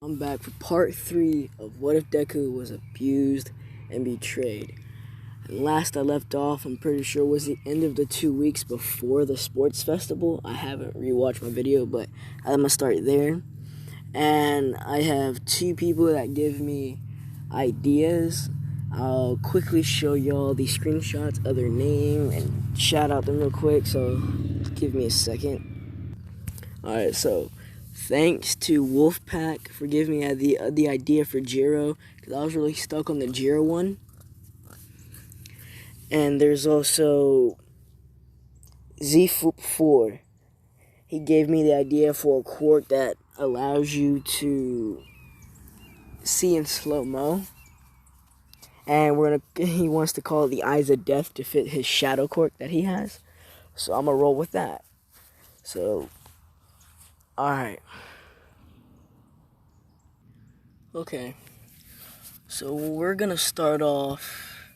I'm back for part 3 of What If Deku Was Abused and Betrayed. And last I left off, I'm pretty sure was the end of the 2 weeks before the sports festival. I haven't rewatched my video, but I'm going to start there. And I have 2 people that give me ideas. I'll quickly show y'all the screenshots of their name and shout out them real quick, so give me a second. Alright, so thanks to Wolfpack for giving me the idea for Jiro, because I was really stuck on the Jiro one. And there's also ZFoop4. He gave me the idea for a quirk that allows you to see in slow-mo. And he wants to call it the Eyes of Death to fit his shadow quirk that he has. So I'm going to roll with that. So, alright. Okay, so we're gonna start off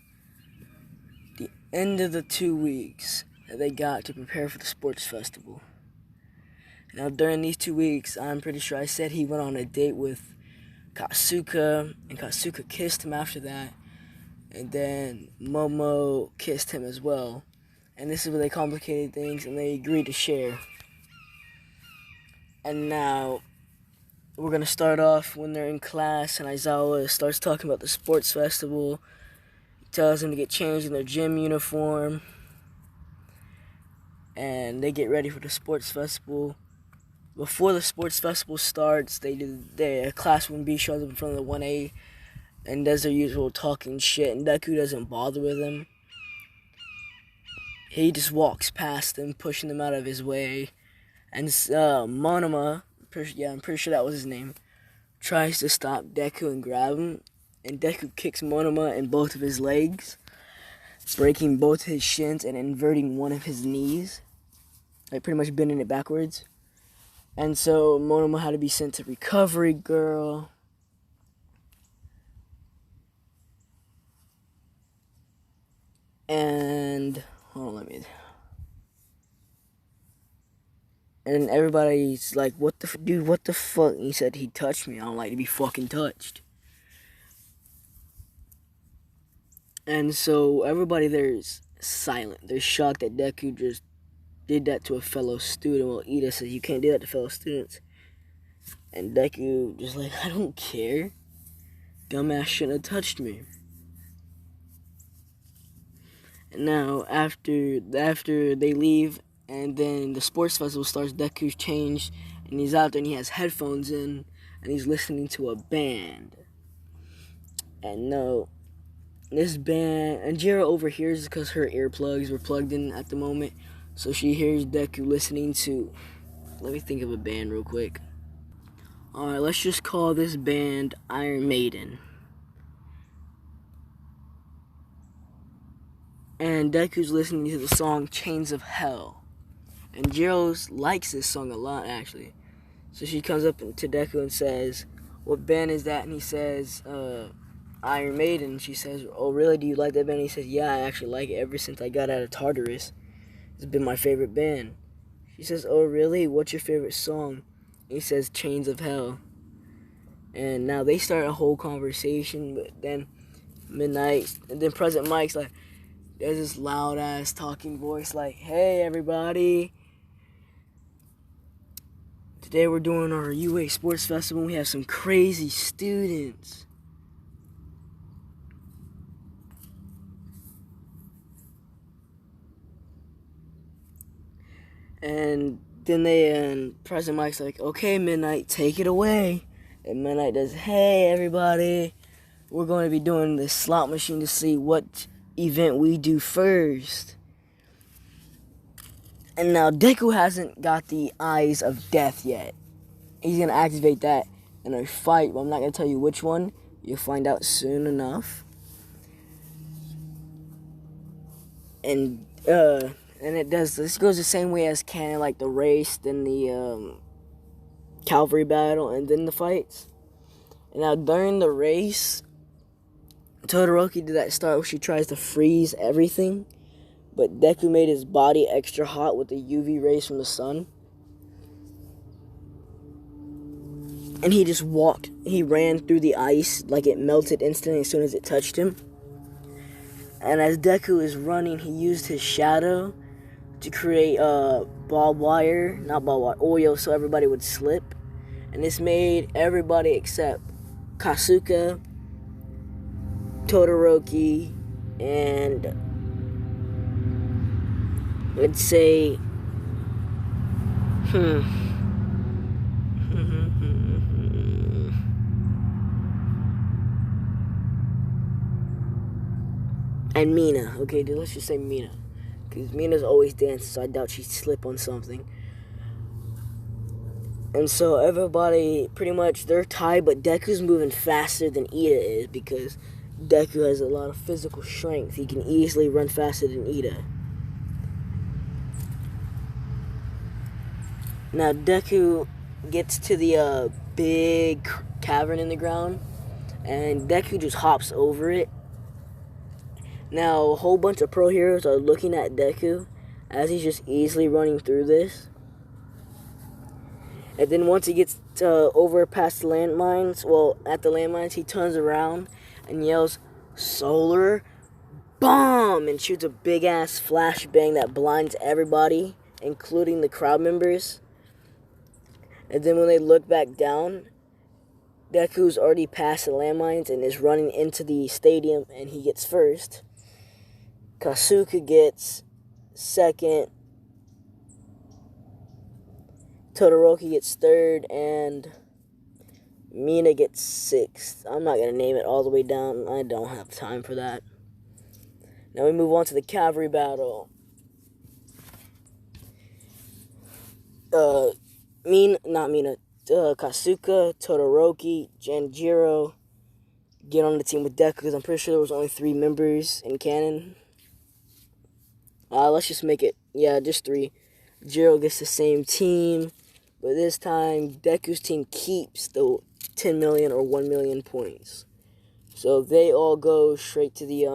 the end of the 2 weeks that they got to prepare for the sports festival. Now, during these 2 weeks, I'm pretty sure I said he went on a date with Katsuka, and Katsuka kissed him after that, and then Momo kissed him as well. And this is where they complicated things, and they agreed to share. And now we're going to start off when they're in class and Aizawa starts talking about the sports festival. He tells them to get changed in their gym uniform. And they get ready for the sports festival. Before the sports festival starts, class 1B shows up in front of the 1A and does their usual talking shit. And Deku doesn't bother with them. He just walks past them, pushing them out of his way. And Monoma, I'm pretty sure that was his name, tries to stop Deku and grab him, and Deku kicks Monoma in both of his legs, breaking both his shins and inverting one of his knees, like pretty much bending it backwards. And so Monoma had to be sent to Recovery Girl. And And everybody's like, dude, what the fuck? And he said, he touched me. I don't like to be fucking touched. And so everybody there is silent. They're shocked that Deku just did that to a fellow student. Well, Ida says, you can't do that to fellow students. And Deku just like, I don't care. Dumbass shouldn't have touched me. And now, after they leave, and then the sports festival starts, Deku's changed, and he's out there, and he has headphones in, and he's listening to a band. And no, this band, and Jiro overhears because her earplugs were plugged in at the moment, so she hears Deku listening to, let me think of a band real quick. Alright, let's just call this band Iron Maiden. And Deku's listening to the song Chains of Hell. And Jiro likes this song a lot, actually. So she comes up to Deku and says, what band is that? And he says, Iron Maiden. And she says, oh, really? Do you like that band? And he says, yeah, I actually like it ever since I got out of Tartarus. It's been my favorite band. She says, oh, really? What's your favorite song? And he says, Chains of Hell. And now they start a whole conversation, but then Midnight, and then President Mike's like, there's this loud-ass talking voice like, hey, everybody. Today we're doing our UA Sports Festival. We have some crazy students. And then President Mike's like, okay, Midnight, take it away. And Midnight does, hey, everybody. We're going to be doing this slot machine to see what event we do first. And now Deku hasn't got the Eyes of Death yet. He's going to activate that in a fight, but I'm not going to tell you which one. You'll find out soon enough. And this goes the same way as canon, like the race, then the Cavalry battle, and then the fights. And now during the race, Todoroki did that start where she tries to freeze everything, but Deku made his body extra hot with the UV rays from the sun. and he just walked. He ran through the ice like it melted instantly as soon as it touched him. And as Deku is running, he used his shadow to create barbed wire, not barbed wire, oil, so everybody would slip. And this made everybody except Kasuga, Todoroki, and let's say, and Mina. Okay, dude, let's just say Mina. Because Mina's always dancing, so I doubt she'd slip on something. And so everybody, pretty much, they're tied, but Deku's moving faster than Ida is because Deku has a lot of physical strength. He can easily run faster than Ida. Now, Deku gets to the big cavern in the ground, and Deku just hops over it. Now, a whole bunch of pro heroes are looking at Deku as he's just easily running through this. And then once he gets over past the landmines, at the landmines, he turns around and yells, "Solar Bomb!" and shoots a big-ass flashbang that blinds everybody, including the crowd members. And then when they look back down, Deku's already past the landmines and is running into the stadium, and he gets first. Kasuga gets second. Todoroki gets third, and Mina gets sixth. I'm not going to name it all the way down. I don't have time for that. Now we move on to the cavalry battle. Kasuga, Todoroki, Janjiro get on the team with Deku because I'm pretty sure there was only 3 members in canon. Let's just make it, just 3. Jiro gets the same team, but this time Deku's team keeps the 10 million or 1 million points. So they all go straight to the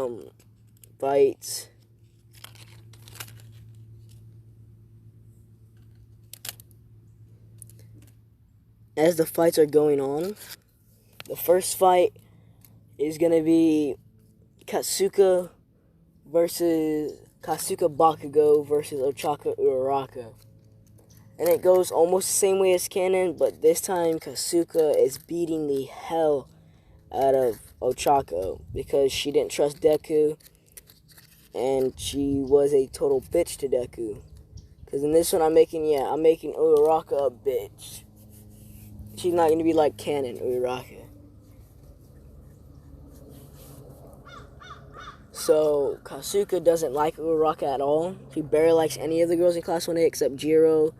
fights. As the fights are going on, the first fight is going to be Kasuga Bakugo versus Ochaka Uraraka. And it goes almost the same way as canon, but this time Kasuga is beating the hell out of Ochako because she didn't trust Deku and she was a total bitch to Deku. Because in this one I'm making Uraraka a bitch. She's not going to be like canon Uraraka. So, Kasuga doesn't like Uraraka at all. He barely likes any of the girls in Class 1A except Jiro,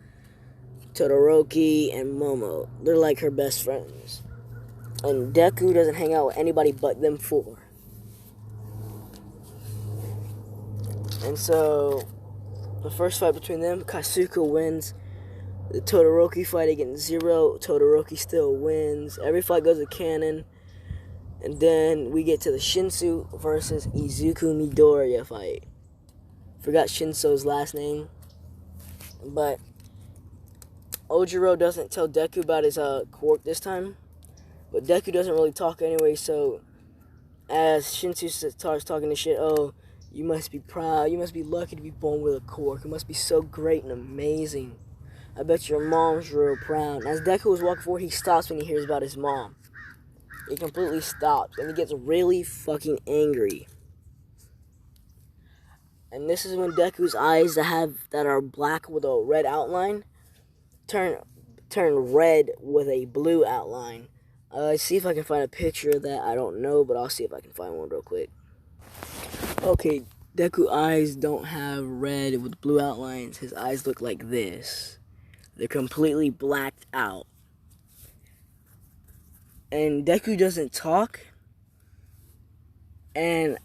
Todoroki, and Momo. They're like her best friends. And Deku doesn't hang out with anybody but them 4. And so, the first fight between them, Kasuga wins. The Todoroki fight against Zero, Todoroki still wins. Every fight goes to canon. And then we get to the Shinso versus Izuku Midoriya fight. Forgot Shinso's last name. But Ojiro doesn't tell Deku about his quirk this time. But Deku doesn't really talk anyway, so as Shinso starts talking to shit, "Oh, you must be proud. You must be lucky to be born with a quirk. It must be so great and amazing. I bet your mom's real proud." As Deku was walking forward, he stops when he hears about his mom. He completely stops, and he gets really fucking angry. And this is when Deku's eyes that are black with a red outline turn red with a blue outline. See if I can find a picture of that. I don't know, but I'll see if I can find one real quick. Okay, Deku's eyes don't have red with blue outlines. His eyes look like this. They're completely blacked out. And Deku doesn't talk. And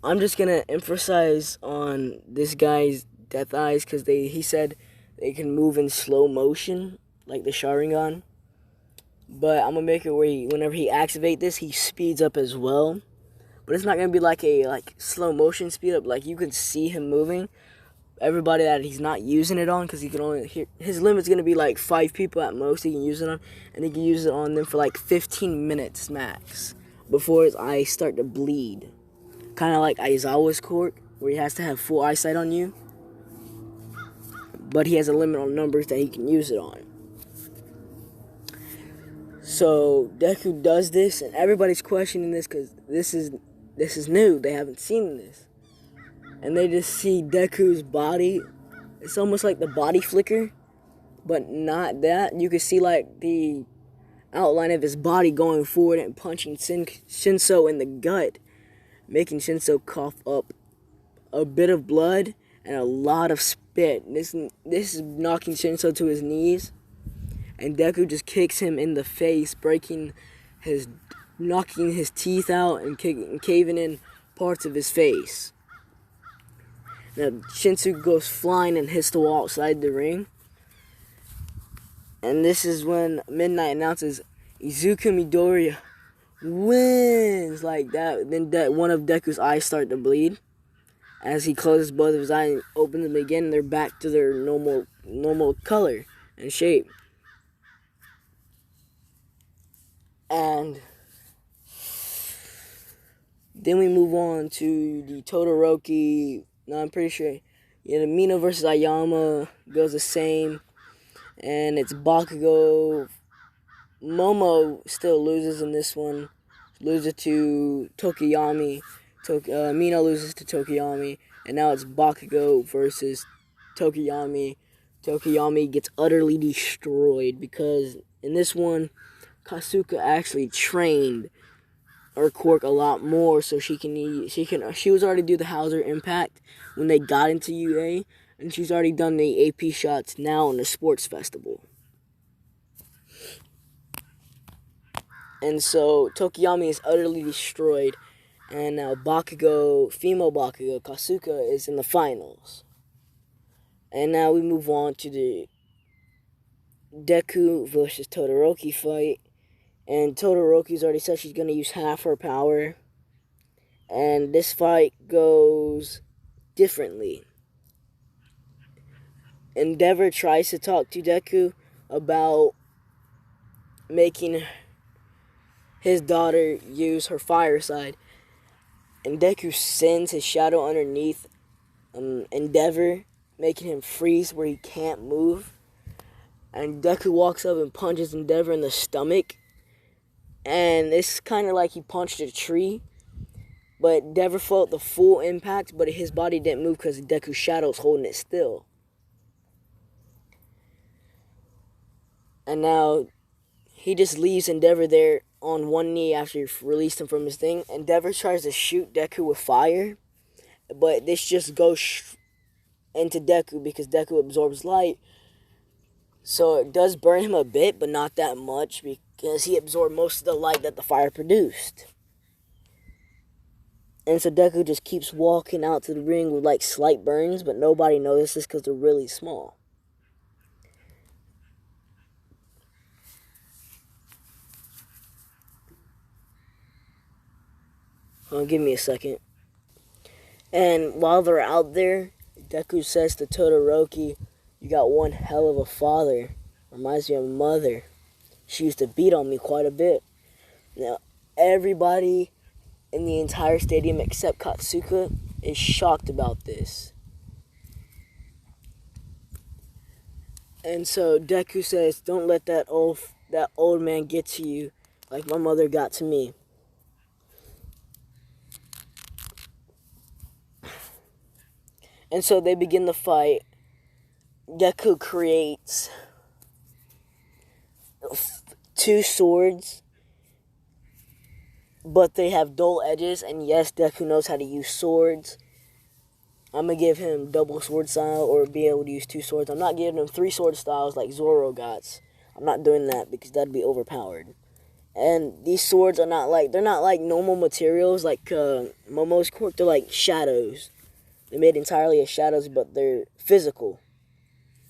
I'm just going to emphasize on this guy's death eyes because he said they can move in slow motion, like the Sharingan. But I'm going to make it where whenever he activates this, he speeds up as well. But it's not going to be like a slow motion speed up. Like, you can see him moving. everybody that he's not using it on, because he can only his limit's gonna be like 5 people at most he can use it on, and he can use it on them for like 15 minutes max before his eyes start to bleed. Kind of like Aizawa's quirk, where he has to have full eyesight on you, but he has a limit on numbers that he can use it on. So Deku does this, and everybody's questioning this because this is new. They haven't seen this, and they just see Deku's body. It's almost like the body flicker, but not that. You can see like the outline of his body going forward and punching Shinso in the gut, making Shinso cough up a bit of blood and a lot of spit. This is knocking Shinso to his knees, and Deku just kicks him in the face, knocking his teeth out and caving in parts of his face. Now Shinso goes flying and hits the wall outside the ring. And this is when Midnight announces Izuku Midoriya wins, like that. Then one of Deku's eyes start to bleed. As he closes both of his eyes and opens them again, they're back to their normal color and shape. And then we move on to the Todoroki. No, I'm pretty sure. Yeah, the Mino versus Ayama goes the same. And it's Bakugo. Momo still loses in this one. Loses to Tokiyami. Mino loses to Tokiyami. And now it's Bakugo versus Tokiyami. Tokiyami gets utterly destroyed because in this one, Kasuka actually trained her quirk a lot more, so she was already do the Hauser impact when they got into UA, and she's already done the AP shots now in the sports festival. And so Tokiyami is utterly destroyed, and now Bakugo, female Bakugo, Kasuka, is in the finals. And now we move on to the Deku versus Todoroki fight. And Todoroki's already said she's going to use half her power. And this fight goes differently. Endeavor tries to talk to Deku about making his daughter use her fire side. And Deku sends his shadow underneath Endeavor, making him freeze where he can't move. And Deku walks up and punches Endeavor in the stomach. And it's kind of like he punched a tree. But Endeavor felt the full impact, but his body didn't move because Deku's shadow's holding it still. And now he just leaves Endeavor there on one knee after he released him from his thing. Endeavor tries to shoot Deku with fire, but this just goes into Deku because Deku absorbs light. So it does burn him a bit, but not that much because he absorbed most of the light that the fire produced. And so Deku just keeps walking out to the ring with like slight burns, but nobody notices because they're really small. Give me a second. And while they're out there, Deku says to Todoroki, "You got one hell of a father. Reminds me of mother. She used to beat on me quite a bit." Now, everybody in the entire stadium except Katsuka is shocked about this. And so Deku says, "Don't let that old man get to you like my mother got to me." And so they begin the fight. Deku creates 2 swords, but they have dull edges. And yes, Deku knows how to use swords. I'm going to give him double sword style or be able to use 2 swords. I'm not giving him 3 sword styles like Zoro got. I'm not doing that because that'd be overpowered. And these swords are not like normal materials like Momo's quirk. They're like shadows. They're made entirely of shadows, but they're physical.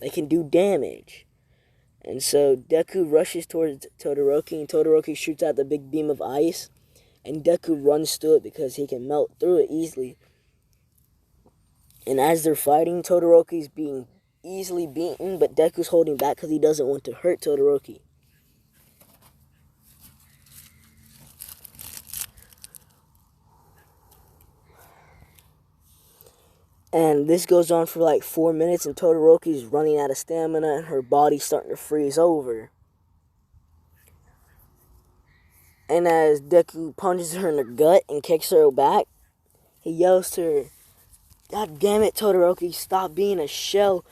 They can do damage. And so Deku rushes towards Todoroki, and Todoroki shoots out the big beam of ice. And Deku runs through it because he can melt through it easily. And as they're fighting, Todoroki's being easily beaten, but Deku's holding back because he doesn't want to hurt Todoroki. And this goes on for like 4 minutes, and Todoroki's running out of stamina, and her body's starting to freeze over. And as Deku punches her in the gut and kicks her back, he yells to her, "God damn it, Todoroki, stop being a shell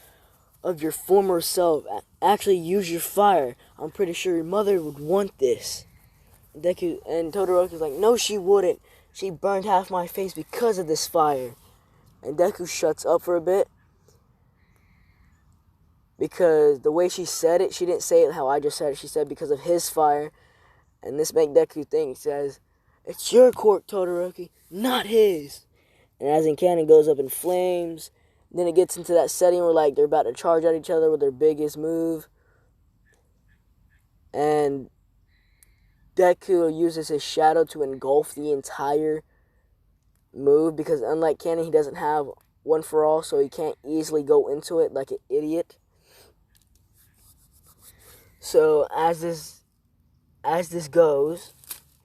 of your former self. Actually use your fire. I'm pretty sure your mother would want this." Deku and Todoroki's like, "No, she wouldn't. She burned half my face because of this fire." And Deku shuts up for a bit, because the way she said it, she didn't say it how I just said it. She said because of his fire. And this makes Deku think. He says, "It's your court, Todoroki, not his." And as in canon, goes up in flames. Then it gets into that setting where like they're about to charge at each other with their biggest move. And Deku uses his shadow to engulf the entire move, because unlike canon, he doesn't have one for all, so he can't easily go into it like an idiot. So as this goes,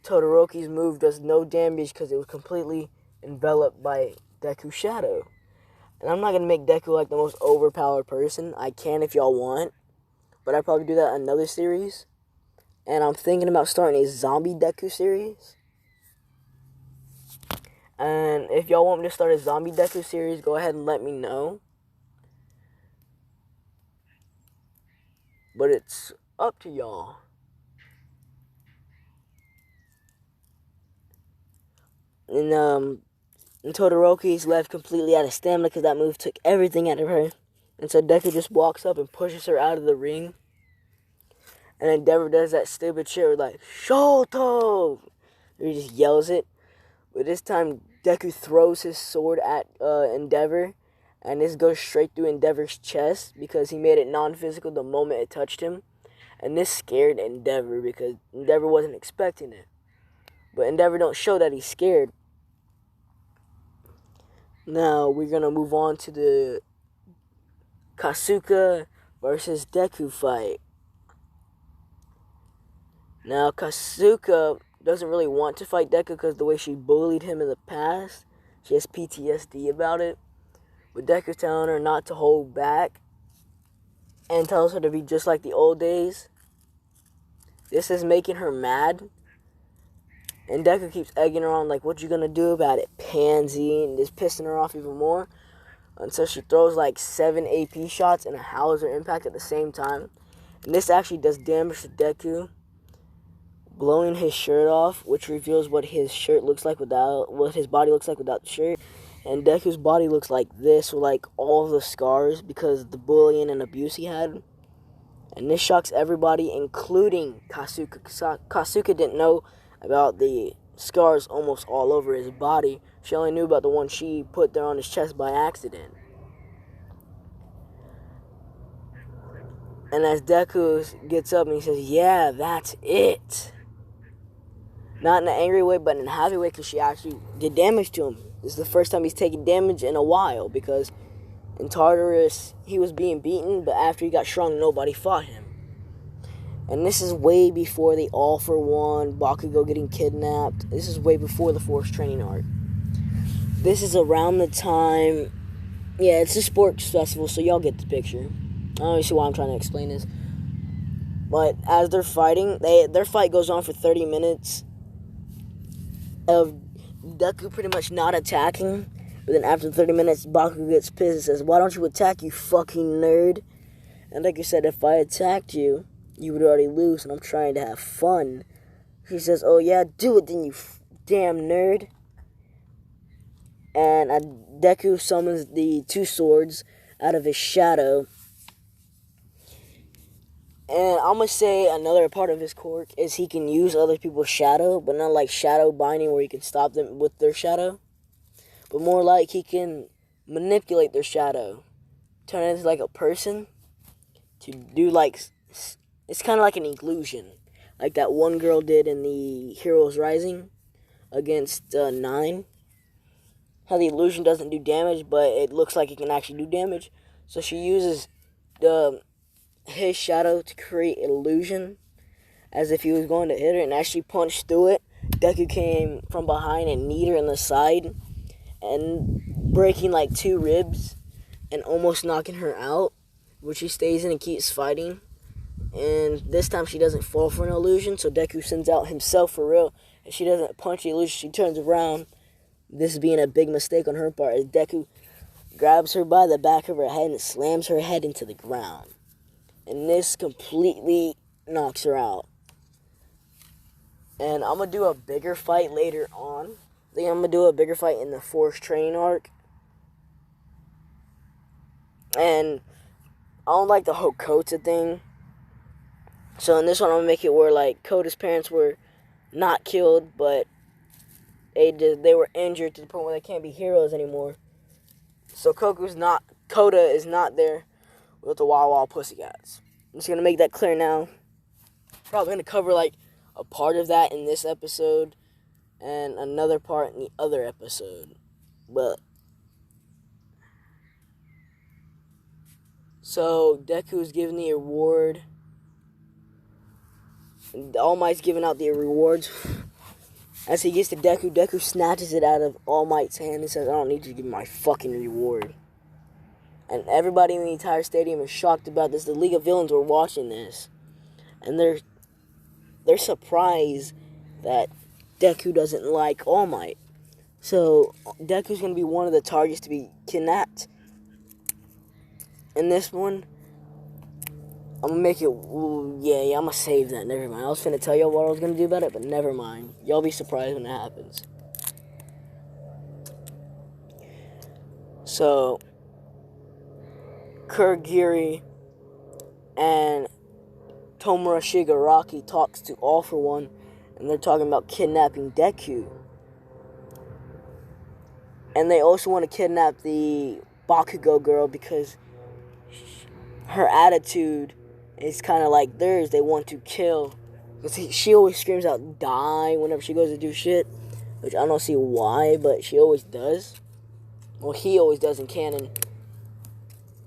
Todoroki's move does no damage because it was completely enveloped by Deku's shadow. And I'm not going to make Deku like the most overpowered person. I can if y'all want, but I'd probably do that in another series. And I'm thinking about starting a zombie Deku series. And if y'all want me to start a zombie Deku series, go ahead and let me know. But it's up to y'all. And Todoroki's left completely out of stamina because that move took everything out of her. And so Deku just walks up and pushes her out of the ring. And Endeavor does that stupid shit where like, "Shoto!" He just yells it. But this time, Deku throws his sword at Endeavor. And this goes straight through Endeavor's chest because he made it non-physical the moment it touched him. And this scared Endeavor because Endeavor wasn't expecting it. But Endeavor don't show that he's scared. Now, we're going to move on to the Kasuga versus Deku fight. Now, Kasuga doesn't really want to fight Deku because the way she bullied him in the past, she has PTSD about it. But Deku's telling her not to hold back and tells her to be just like the old days. This is making her mad. And Deku keeps egging her on, like, "What you gonna do about it, pansy?" And just pissing her off even more. Until she throws like 7 AP shots and a Howitzer impact at the same time. And this actually does damage to Deku, blowing his shirt off, which reveals what his shirt looks like without, what his body looks like without the shirt. And Deku's body looks like this, with like all the scars because of the bullying and abuse he had. And this shocks everybody, including Kasuga. Kasuga didn't know about the scars almost all over his body. She only knew about the one she put there on his chest by accident. And as Deku gets up and he says, "Yeah, that's it." Not in an angry way, but in a happy way, because she actually did damage to him. This is the first time he's taken damage in a while, because in Tartarus, he was being beaten, but after he got strong, nobody fought him. And this is way before the All for One, Bakugo getting kidnapped. This is way before the Force Training arc. This is around the time... Yeah, it's a sports festival, so y'all get the picture. I don't really see why I'm trying to explain this. But as they're fighting, their fight goes on for 30 minutes of Deku pretty much not attacking. But then after 30 minutes, Bakugo gets pissed and says, "Why don't you attack, you fucking nerd?" And Deku said, "If I attacked you, you would already lose, and I'm trying to have fun." She says, "Oh yeah, do it then, you damn nerd." And Deku summons the 2 swords out of his shadow. And I'm going to say another part of his quirk is he can use other people's shadow, but not like shadow binding where he can stop them with their shadow. But more like he can manipulate their shadow. Turn it into like a person to do like... It's kind of like an illusion. Like that one girl did in the Heroes Rising against 9. how the illusion doesn't do damage, but it looks like it can actually do damage. So she uses his shadow to create illusion, as if he was going to hit her, and as she punched through it, Deku came from behind and kneed her in the side, and breaking like 2 ribs, and almost knocking her out, which she stays in and keeps fighting. And this time she doesn't fall for an illusion, so Deku sends out himself for real, and she doesn't punch the illusion, she turns around. This being a big mistake on her part, as Deku grabs her by the back of her head and slams her head into the ground. And this completely knocks her out. And I'm going to do a bigger fight later on. I think I'm going to do a bigger fight in the Forest Training arc. And I don't like the whole Kota thing. So in this one, I'm going to make it where, like, Kota's parents were not killed, but they were injured to the point where they can't be heroes anymore. So Kota is not there with the Wild Wild Pussycats. I'm just going to make that clear now. Probably going to cover, like, a part of that in this episode and another part in the other episode. But so Deku's giving the award. All Might's giving out the rewards. As he gets to Deku, Deku snatches it out of All Might's hand and says, "I don't need you to give me my fucking reward." And everybody in the entire stadium is shocked about this. The League of Villains were watching this, and they're surprised that Deku doesn't like All Might. So Deku's going to be one of the targets to be kidnapped. In this one, I'm going to make it... Yeah, I'm going to save that. Never mind. I was finna tell y'all what I was going to do about it, but never mind. Y'all be surprised when it happens. So, Kurogiri and Tomura Shigaraki talks to All For One, and they're talking about kidnapping Deku. And they also want to kidnap the Bakugo girl because her attitude is kind of like theirs. They want to kill. Because she always screams out, "Die," whenever she goes to do shit. Which I don't see why, but she always does. Well, he always does in canon.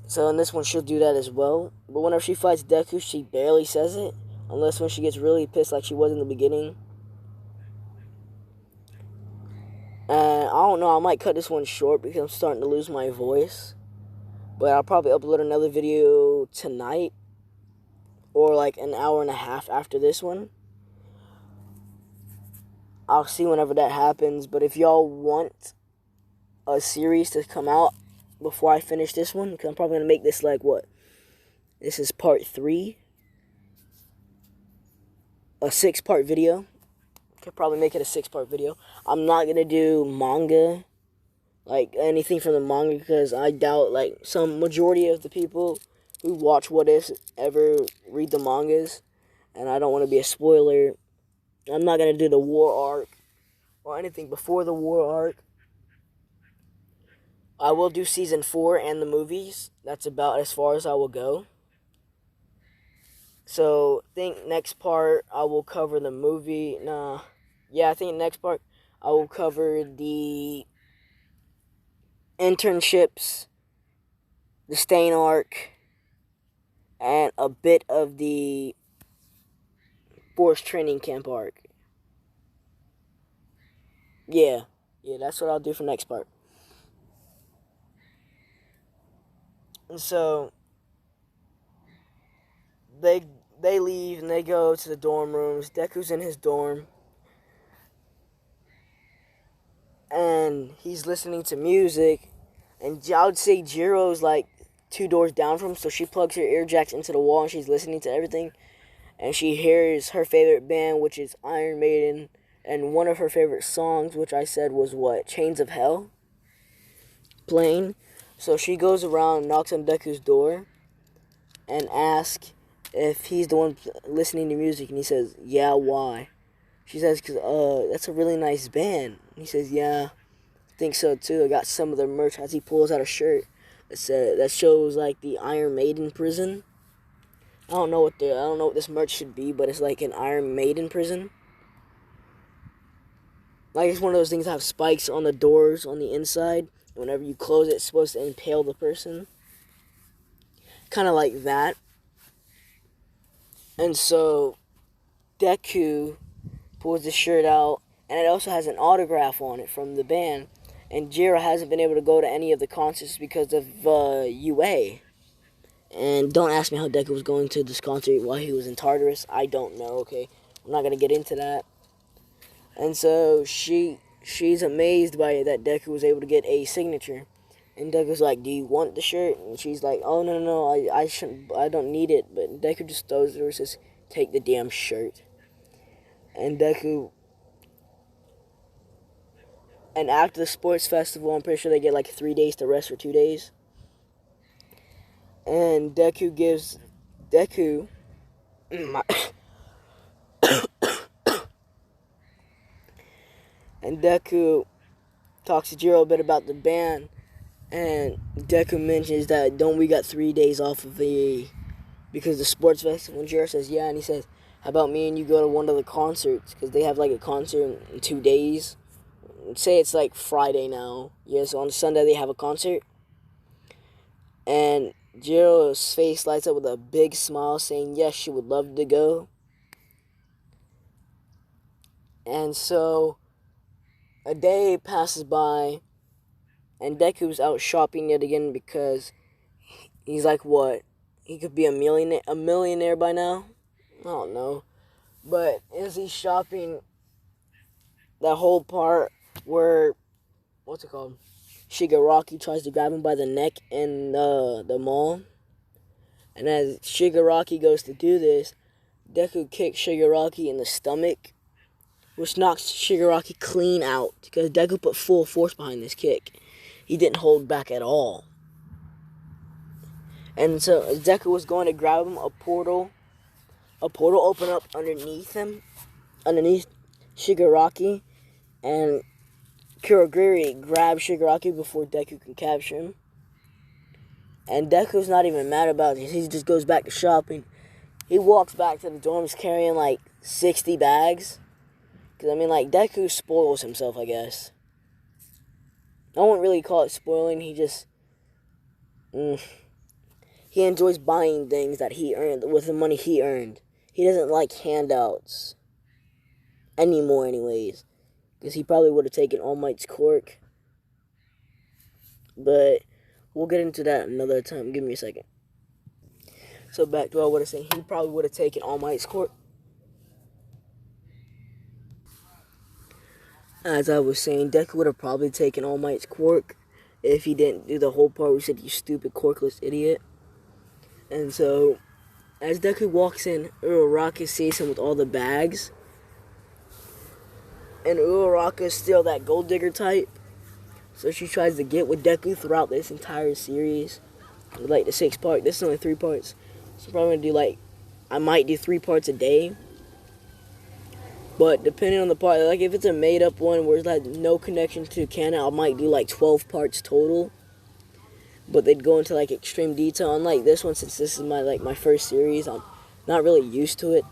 So in this one, she'll do that as well. But whenever she fights Deku, she barely says it. Unless when she gets really pissed like she was in the beginning. And I don't know, I might cut this one short because I'm starting to lose my voice. But I'll probably upload another video tonight. Or like an hour and a half after this one. I'll see whenever that happens. But if y'all want a series to come out before I finish this one, because I'm probably going to make this like what? This is part 3. A 6-part video. Could probably make it a 6-part video. I'm not going to do manga. Like anything from the manga, because I doubt like some majority of the people who watch What Ifs ever read the mangas. And I don't want to be a spoiler. I'm not going to do the war arc or anything before the war arc. I will do season 4 and the movies. That's about as far as I will go. So, I think next part I will cover the movie. I think next part I will cover the internships, the Stain arc, and a bit of the Forest Training Camp arc. Yeah, that's what I'll do for next part. And so they leave and they go to the dorm rooms. Deku's in his dorm. And he's listening to music. And I would say Jiro's like 2 doors down from him. So she plugs her ear jacks into the wall and she's listening to everything. And she hears her favorite band, which is Iron Maiden. And one of her favorite songs, which I said was what? Chains of Hell? Playing. So she goes around and knocks on Deku's door and asks if he's the one listening to music. And he says, "Yeah, why?" She says, "Cause that's a really nice band." And he says, "Yeah, I think so too. I got some of their merch." As he pulls out a shirt that shows like the Iron Maiden prison. I don't know what this merch should be, but it's like an Iron Maiden prison. Like, it's one of those things that have spikes on the doors on the inside. Whenever you close it, it's supposed to impale the person. Kind of like that. And so, Deku pulls the shirt out, and it also has an autograph on it from the band. And Jiro hasn't been able to go to any of the concerts because of UA. And don't ask me how Deku was going to this concert while he was in Tartarus. I don't know, okay? I'm not going to get into that. And so she's amazed by it that Deku was able to get a signature. And Deku's like, do you want the shirt? And she's like, oh, no, I don't need it. But Deku just throws it or says, take the damn shirt. And Deku... And after the sports festival, I'm pretty sure they get like 3 days to rest for 2 days. And Deku gives... Deku... And Deku talks to Jiro a bit about the band. And Deku mentions that don't we got 3 days off of because the sports festival. And Jiro says, yeah. And he says, how about me and you go to one of the concerts? Because they have like a concert in 2 days. Say it's like Friday now. Yeah, so on Sunday they have a concert. And Jiro's face lights up with a big smile saying, yes, she would love to go. And so a day passes by, and Deku's out shopping yet again because he's like, what? He could be a millionaire by now? I don't know. But as he's shopping, that whole part where, what's it called? Shigaraki tries to grab him by the neck in the mall. And as Shigaraki goes to do this, Deku kicks Shigaraki in the stomach, which knocks Shigaraki clean out, because Deku put full force behind this kick. He didn't hold back at all. And so as Deku was going to grab him, a portal opened up underneath Shigaraki, and Kurogiri grabs Shigaraki before Deku can capture him. And Deku's not even mad about this. He just goes back to shopping. He walks back to the dorms carrying like 60 bags. Because, I mean, like, Deku spoils himself, I guess. I won't really call it spoiling. He just... he enjoys buying things that he earned with the money he earned. He doesn't like handouts. Anymore, anyways. Because he probably would have taken All Might's quirk. But we'll get into that another time. Give me a second. So back to what I would have said. He probably would have taken All Might's quirk. As I was saying, Deku would have probably taken All Might's quirk if he didn't do the whole part where he said, you stupid quirkless idiot. And so, as Deku walks in, Uraraka sees him with all the bags. And Uraraka is still that gold digger type. So she tries to get with Deku throughout this entire series. Like the 6-part. This is only 3 parts. So I'm probably going to do like, I might do 3 parts a day. But depending on the part, like if it's a made up one where it's like no connection to canon, I might do like 12 parts total. But they'd go into like extreme detail. Unlike this one, since this is my first series, I'm not really used to it.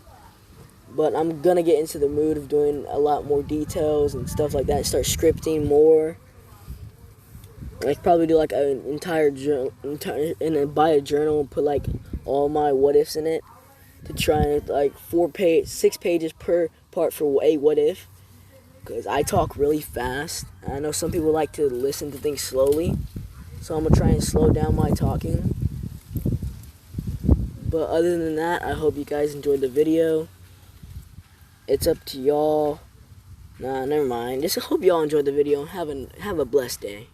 But I'm gonna get into the mood of doing a lot more details and stuff like that. Start scripting more. Like probably do like an entire journal, and buy a journal and put like all my what ifs in it. To try and like 6 pages per part for a what if, because I talk really fast. I know some people like to listen to things slowly, so I'm gonna try and slow down my talking. But other than that, I hope you guys enjoyed the video. It's up to y'all. Nah, never mind. Just hope y'all enjoyed the video. Have a blessed day.